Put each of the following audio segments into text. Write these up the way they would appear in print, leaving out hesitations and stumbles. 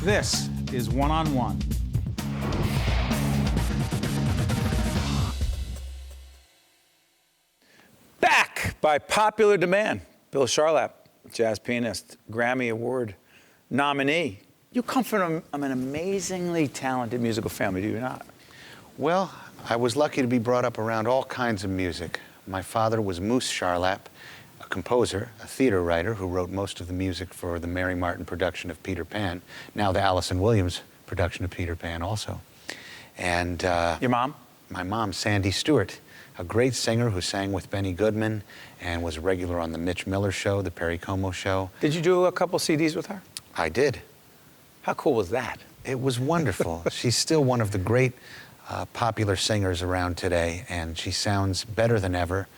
This is One on One. Back by popular demand, Bill Charlap, jazz pianist, Grammy Award-nominee. You come from an amazingly talented musical family, do you not? Well, I was lucky to be brought up around all kinds of music. My father was Moose Charlap, a composer, a theater writer who wrote most of the music for the Mary Martin production of Peter Pan, now the Allison Williams production of Peter Pan also. And your mom? My mom, Sandy Stewart, a great singer who sang with Benny Goodman and was a regular on the Mitch Miller Show, the Perry Como Show. Did you do a couple CDs with her? I did. How cool was that? It was wonderful. She's still one of the great popular singers around today, and she sounds better than ever,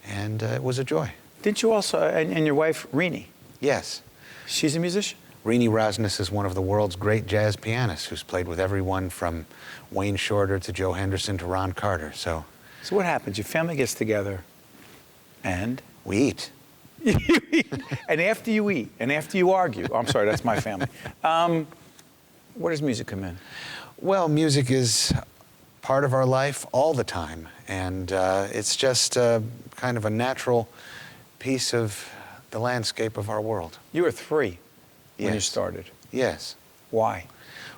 and it was a joy. Didn't you also, and your wife, Rini? Yes. She's a musician? Rini Rosnes is one of the world's great jazz pianists who's played with everyone from Wayne Shorter to Joe Henderson to Ron Carter, so what happens? Your family gets together, and? We eat. You eat. And after you eat, and after you argue, oh, I'm sorry, that's my family. Where does music come in? Well, music is part of our life all the time, and it's just kind of a natural piece of the landscape of our world. You were 3 when you Yes. started. Yes. Why?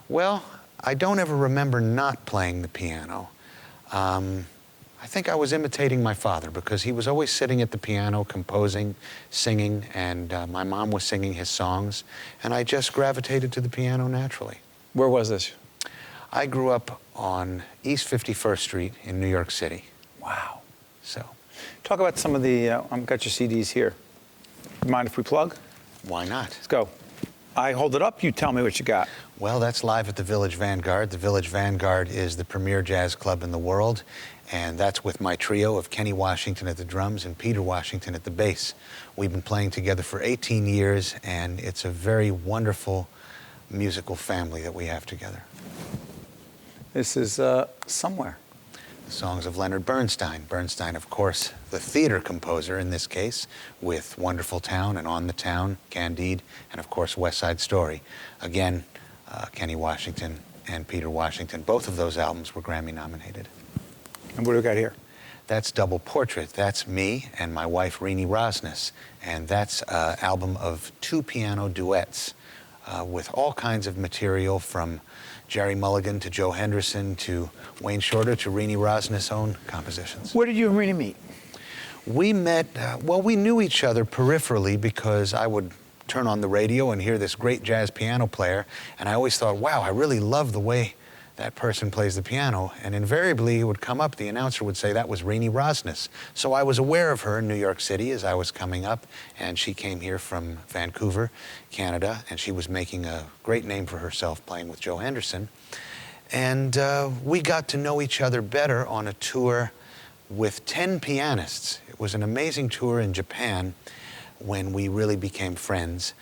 Well, I don't ever remember not playing the piano. I think I was imitating my father because he was always sitting at the piano, composing, singing, and my mom was singing his songs, and I just gravitated to the piano naturally. Where was this? I grew up on East 51st Street in New York City. Wow. So, Talk about some of the, I've got your CDs here. Mind if we plug? why not? Let's go. I hold it up, you tell me what you got. Well, that's live at the Village Vanguard. The Village Vanguard is the premier jazz club in the world, and that's with my trio of Kenny Washington at the drums and Peter Washington at the bass. We've been playing together for 18 years, and it's a very wonderful musical family that we have together. This is Somewhere. The songs of Leonard Bernstein. Bernstein, of course, the theater composer in this case, with Wonderful Town and On the Town, Candide, and of course West Side Story. Again, Kenny Washington and Peter Washington. Both of those albums were Grammy nominated. And what do we got here? That's Double Portrait. That's me and my wife, Rini Rosnes. And that's an album of 2 piano duets with all kinds of material from Jerry Mulligan to Joe Henderson to Wayne Shorter to Rini Rosnes' own compositions. Where did you and Rini meet? We met, well, we knew each other peripherally because I would turn on the radio and hear this great jazz piano player, and I always thought, wow, I really love the way that person plays the piano, and invariably it would come up, the announcer would say that was Rini Rosnes. So I was aware of her in New York City as I was coming up, and she came here from Vancouver, Canada, and she was making a great name for herself playing with Joe Henderson. And we got to know each other better on a tour with 10 pianists. It was an amazing tour in Japan when we really became friends.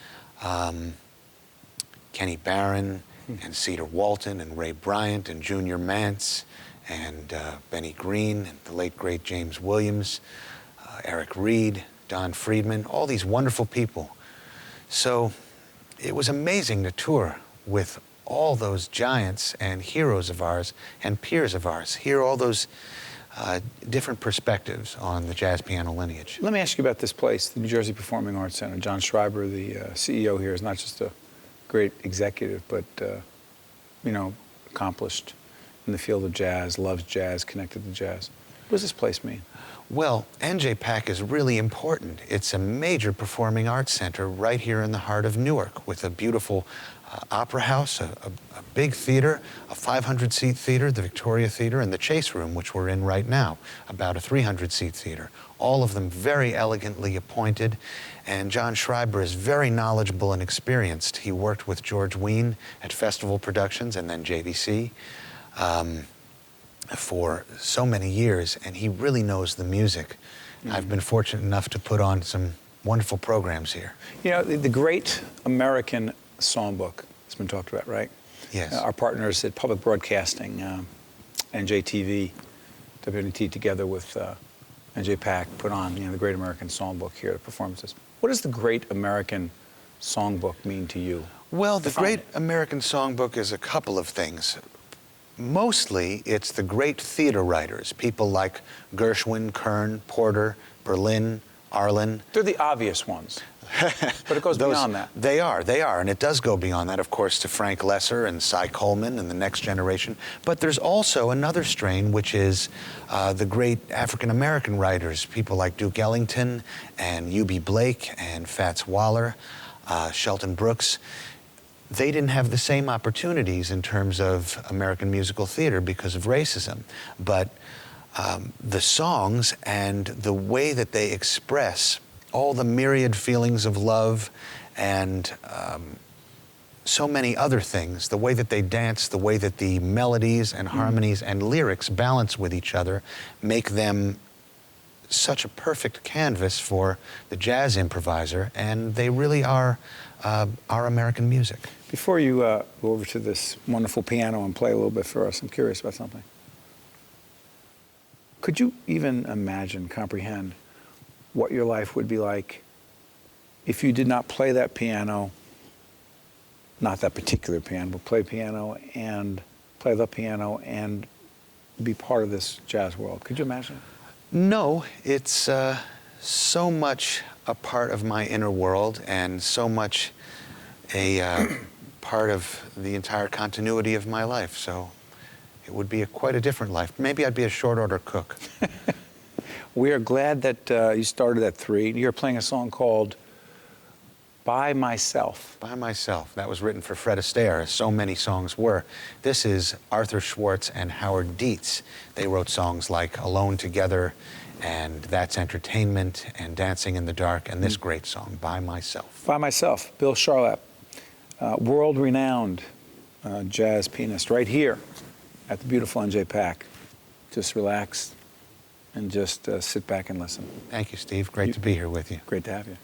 Kenny Barron, and Cedar Walton, and Ray Bryant, and Junior Mance, and Benny Green, and the late, great James Williams, Eric Reed, Don Friedman, all these wonderful people. So it was amazing to tour with all those giants and heroes of ours and peers of ours, hear all those different perspectives on the jazz piano lineage. Let me ask you about this place, the New Jersey Performing Arts Center. John Schreiber, the CEO here, is not just a great executive, but, you know, accomplished in the field of jazz, loves jazz, connected to jazz. What does this place mean? Well, NJPAC is really important. It's a major performing arts center right here in the heart of Newark with a beautiful opera house, a big theater, a 500-seat theater, the Victoria Theater, and the Chase Room, which we're in right now, about a 300-seat theater. All of them very elegantly appointed, and John Schreiber is very knowledgeable and experienced. He worked with George Wein at Festival Productions and then JVC for so many years, and he really knows the music. I've been fortunate enough to put on some wonderful programs here. You know, the great American Songbook has been talked about, right? Yes. Our partners at Public Broadcasting, NJTV, WNET, together with NJPAC, put on the Great American Songbook here at performances. What does the Great American Songbook mean to you? Well, the Define Great it. American Songbook is a couple of things. Mostly, it's the great theater writers, people like Gershwin, Kern, Porter, Berlin, Arlen. They're the obvious ones, but it goes beyond that. They are, and it does go beyond that, of course, to Frank Lesser and Cy Coleman and the next generation. But there's also another strain, which is the great African-American writers, people like Duke Ellington and U.B. Blake and Fats Waller, Shelton Brooks. They didn't have the same opportunities in terms of American musical theater because of racism. But the songs and the way that they express all the myriad feelings of love and so many other things, the way that they dance, the way that the melodies and harmonies and lyrics balance with each other, make them such a perfect canvas for the jazz improviser, and they really are our American music. Before you go over to this wonderful piano and play a little bit for us, I'm curious about something. Could you even imagine, comprehend, what your life would be like if you did not play that piano, not that particular piano, but play piano and play the piano and be part of this jazz world? Could you imagine? No, it's so much a part of my inner world and so much a part of the entire continuity of my life. So it would be quite a different life. Maybe I'd be a short order cook. We are glad that you started at 3. You're playing a song called By Myself. By Myself. That was written for Fred Astaire, as so many songs were. This is Arthur Schwartz and Howard Dietz. They wrote songs like Alone Together and That's Entertainment and Dancing in the Dark and this great song, By Myself. By Myself, Bill Charlap, world-renowned jazz pianist right here at the beautiful NJPAC. Just relax and just sit back and listen. Thank you, Steve. Great to be here with you. Great to have you.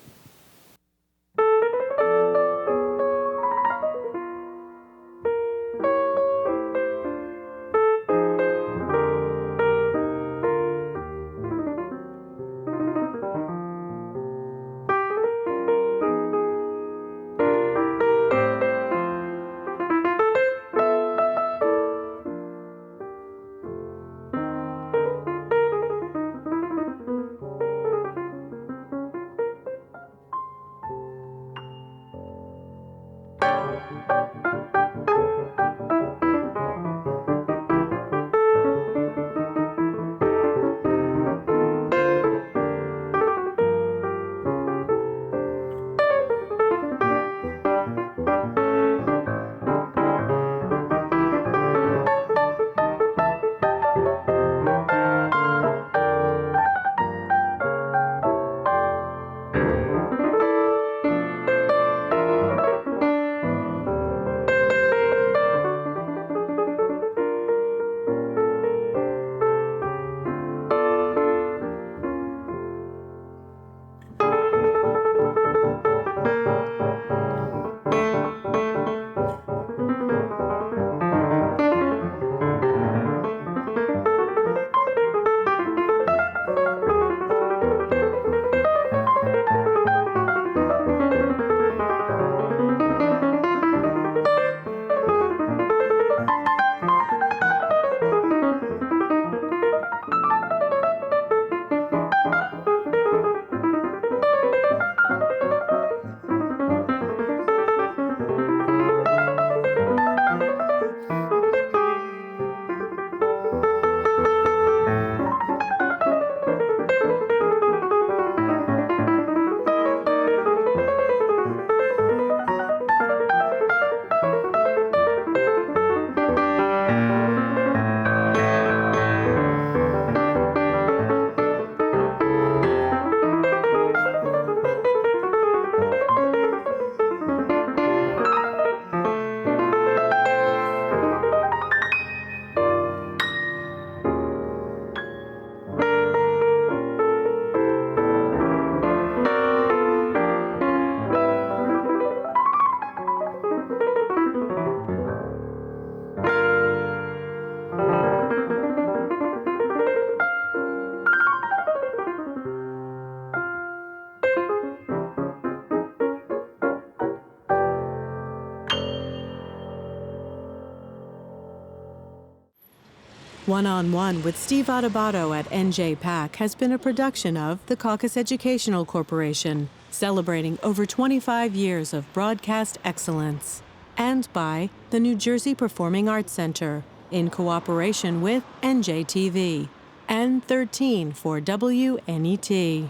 One-on-One with Steve Adubato at NJPAC has been a production of the CAUCUS Educational Corporation, celebrating over 25 years of broadcast excellence, and by the New Jersey Performing Arts Center, in cooperation with NJTV, and 13 for WNET.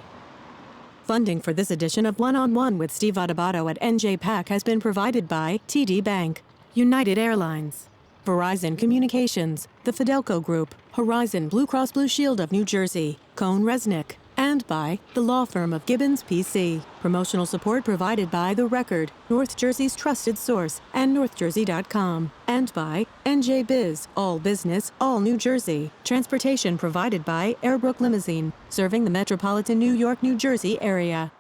Funding for this edition of One-on-One with Steve Adubato at NJPAC has been provided by TD Bank, United Airlines, Verizon Communications, the Fidelco Group, Horizon Blue Cross Blue Shield of New Jersey, Cohn Resnick, and by the law firm of Gibbons PC. Promotional support provided by The Record, North Jersey's trusted source, and NorthJersey.com. And by NJ Biz, all business, all New Jersey. Transportation provided by Airbrook Limousine, serving the metropolitan New York, New Jersey area.